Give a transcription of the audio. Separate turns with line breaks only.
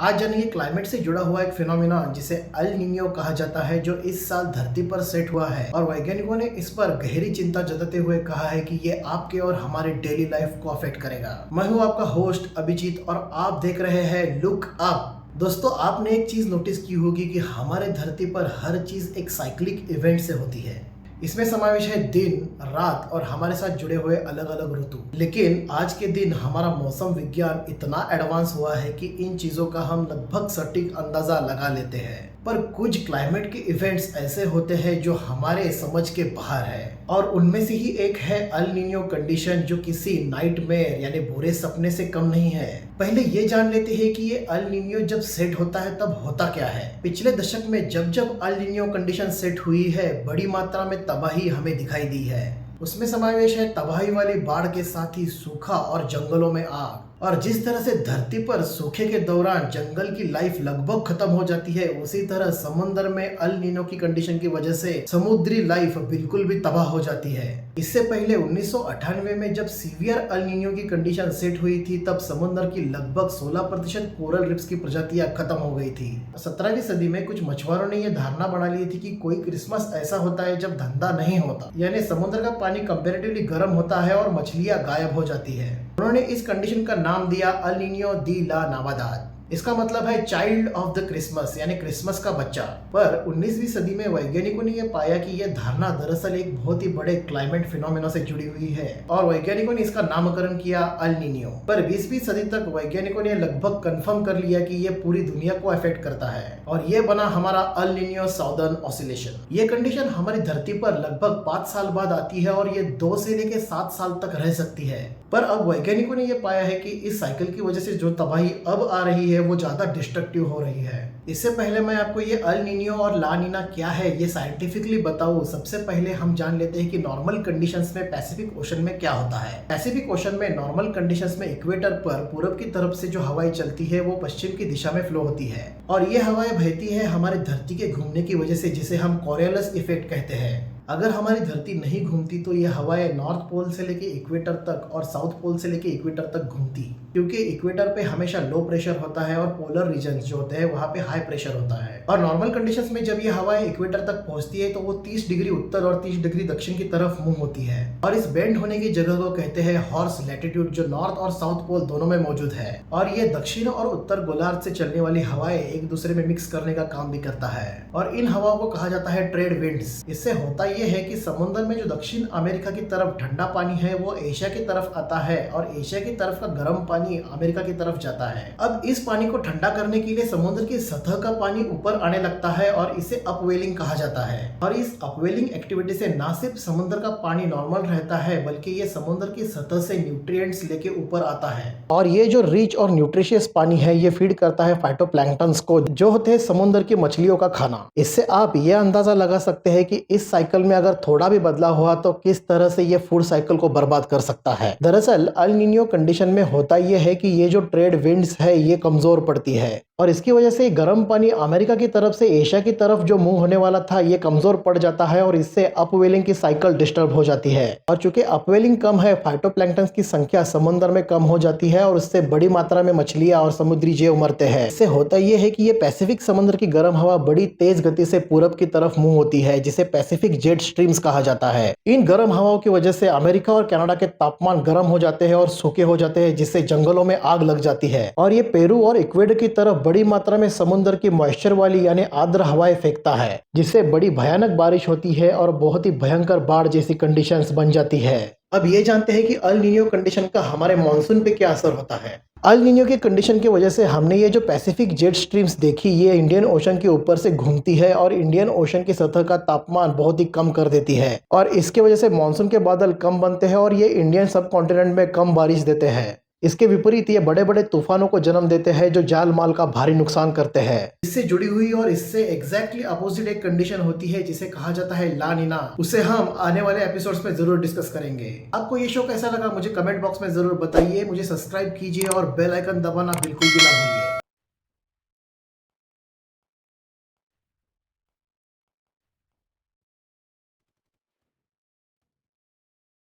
आज जानेंगे क्लाइमेट से जुड़ा हुआ एक फिनोमिना जिसे अल नीनियो कहा जाता है, जो इस साल धरती पर सेट हुआ है और वैज्ञानिकों ने इस पर गहरी चिंता जताते हुए कहा है कि ये आपके और हमारे डेली लाइफ को अफेक्ट करेगा। मैं हूँ आपका होस्ट अभिजीत और आप देख रहे हैं लुक अप। दोस्तों, आपने एक चीज नोटिस की होगी कि हमारे धरती पर हर चीज एक साइक्लिक इवेंट से होती है। इसमें समावेश है दिन, रात और हमारे साथ जुड़े हुए अलग अलग ऋतु। लेकिन आज के दिन हमारा मौसम विज्ञान इतना एडवांस हुआ है कि इन चीजों का हम लगभग सटीक अंदाजा लगा लेते हैं। पर कुछ क्लाइमेट के इवेंट्स ऐसे होते हैं जो हमारे समझ के बाहर है और उनमें से ही एक है अल नीनियो कंडीशन, जो किसी नाइटमेयर यानी बुरे सपने से कम नहीं है। पहले ये जान लेते हैं कि ये अल नीनियो जब सेट होता है तब होता क्या है। पिछले दशक में जब जब अल नीनियो कंडीशन सेट हुई है, बड़ी मात्रा में तबाही हमें दिखाई दी है। उसमें समावेश है तबाही वाली बाढ़ के साथ ही सूखा और जंगलों में आग। और जिस तरह से धरती पर सूखे के दौरान जंगल की लाइफ लगभग खत्म हो जाती है, उसी तरह समुद्र में अल नीनो की कंडीशन की वजह से समुद्री लाइफ बिल्कुल भी तबाह हो जाती है। इससे पहले 1998 में जब सीवियर अल नीनो की कंडीशन सेट हुई थी, तब समुद्र की लगभग 16% कोरल रिफ्स की प्रजातियां खत्म हो गई थी। 17वीं सदी में कुछ मछुआरों ने यह धारणा बना ली थी कि कोई क्रिसमस ऐसा होता है जब धंधा नहीं होता, यानी समुद्र का पानी कंपेरेटिवली गर्म होता है और मछलियां गायब हो जाती है। उन्होंने इस कंडीशन का नाम दिया अल नीनियो दी ला नावादाद। इसका मतलब है चाइल्ड ऑफ द क्रिसमस, यानी क्रिसमस का बच्चा। पर 19वीं सदी में वैज्ञानिकों ने यह पाया कि यह धारणा दरअसल एक बहुत ही बड़े क्लाइमेट फिनोमेना से जुड़ी हुई है और वैज्ञानिकों ने इसका नामकरण किया अल नीनियो। पर 20वीं सदी तक वैज्ञानिकों ने लगभग कंफर्म कर लिया कि यह पूरी दुनिया को अफेक्ट करता है और यह बना हमारा अल नीनियो साउदर्न ऑसिलेशन। ये कंडीशन हमारी धरती पर लगभग 5 साल बाद आती है और ये 2 से लेकर 7 साल तक रह सकती है। पर अब वैज्ञानिकों ने यह पाया है कि इस साइकिल की वजह से जो तबाही अब आ रही है वो ज्यादा डिस्ट्रक्टिव हो रही है। इससे पहले मैं आपको ये अल नीनियो और ला नीना क्या है ये साइंटिफिकली बताऊं, सबसे पहले हम जान लेते हैं कि नॉर्मल कंडीशंस में पैसिफिक ओशन में क्या होता है। पैसिफिक ओशन में नॉर्मल कंडीशंस में इक्वेटर पर पूरब की तरफ से जो हवाएं चलती है वो पश्चिम की दिशा में फ्लो होती है और ये हवाएं बहती है हमारी धरती के घूमने की वजह से, जिसे हम कोरियोलिस इफेक्ट कहते हैं। अगर हमारी धरती नहीं घूमती तो ये हवाएं नॉर्थ पोल से लेके इक्वेटर तक और साउथ पोल से लेके इक्वेटर तक घूमती, क्योंकि इक्वेटर पे हमेशा लो प्रेशर होता है और पोलर रीजन्स जो होते हैं वहाँ पे हाई प्रेशर होता है। और नॉर्मल कंडीशंस में जब ये हवाएं इक्वेटर तक पहुंचती है तो वो 30 डिग्री उत्तर और 30 डिग्री दक्षिण की तरफ मूव होती है और इस बेंड होने की जगह को कहते हैं हॉर्स लैटिट्यूड, जो नॉर्थ और साउथ पोल दोनों में मौजूद है। और ये दक्षिण और उत्तर गोलार्ध से चलने वाली हवाएं एक दूसरे में मिक्स करने का काम भी करता है और इन हवाओं को कहा जाता है ट्रेड विंड्स। इससे होता यह है कि समुद्र में जो दक्षिण अमेरिका की तरफ ठंडा पानी है वो एशिया की तरफ आता है और एशिया की तरफ का गर्म पानी अमेरिका की तरफ जाता है। अब इस पानी को ठंडा करने के लिए समुद्र की सतह का पानी ऊपर आने लगता है और इसे अपवेलिंग कहा जाता है। और इस अपवेलिंग एक्टिविटी से ना सिर्फ समुद्र का पानी नॉर्मल रहता है, बल्कि ये समुद्र की सतह से न्यूट्रिएंट्स लेके ऊपर आता है और ये जो रिच और न्यूट्रिशियस पानी है ये फीड करता है फाइटोप्लैंक्टन्स को, जो होते हैं समुद्र की मछलियों का खाना। इससे आप ये अंदाजा लगा सकते हैं कि इस साइकिल में अगर थोड़ा भी बदलाव हुआ तो किस तरह से ये फूड साइकिल को बर्बाद कर सकता है। दरअसल अल नीनियो कंडीशन में होता ये है कि ये जो ट्रेड विंड्स है ये कमजोर पड़ती है और इसकी वजह से गर्म पानी अमेरिका की तरफ से एशिया की तरफ जो मूव होने वाला था ये कमजोर पड़ जाता है और इससे अपवेलिंग की साइकिल डिस्टर्ब हो जाती है। और चूंकि अपवेलिंग कम है, फाइटोप्लैंक्टन्स की संख्या समुद्र में कम हो जाती है और उससे बड़ी मात्रा में मछलियां और समुद्री जीव मरते हैं। इससे होता यह है कि ये पैसिफिक समुद्र की गर्म हवा बड़ी तेज गति से पूरब की तरफ मूव होती है, जिसे पैसिफिक जेट स्ट्रीम्स कहा जाता है। इन गर्म हवाओं की वजह से अमेरिका और कनाडा के तापमान गर्म हो जाते हैं और सूखे हो जाते हैं, जिससे जंगलों में आग लग जाती है और ये पेरू और इक्वेडर की तरफ बड़ी मात्रा में समुद्र की मॉइस्चर वाली यानी आर्द्र हवाएं फेंकता है, जिससे बड़ी भयानक बारिश होती है और बहुत ही भयंकर बाढ़ जैसी कंडीशंस बन जाती है। अब ये जानते हैं कि अल नीनियो कंडीशन का हमारे मॉनसून पे क्या असर होता है। अल नीनियो के कंडीशन की वजह से हमने ये जो पैसिफिक जेट स्ट्रीम्स देखी, ये इंडियन ओशन के ऊपर से घूमती है और इंडियन ओशन की सतह का तापमान बहुत ही कम कर देती है और इसके वजह से मानसून के बादल कम बनते हैं और ये इंडियन सब कॉन्टिनेंट में कम बारिश देते हैं। इसके विपरीत ये बड़े बड़े तूफानों को जन्म देते हैं जो जान माल का भारी नुकसान करते हैं। इससे जुड़ी हुई और इससे एग्जैक्टली अपोजिट एक कंडीशन होती है जिसे कहा जाता है ला नीना। उसे हम आने वाले एपिसोड्स में जरूर डिस्कस करेंगे। आपको ये शो कैसा लगा मुझे कमेंट बॉक्स में जरूर बताइए। मुझे सब्सक्राइब कीजिए और बेल आइकन दबाना बिल्कुल भी ना भूलिए।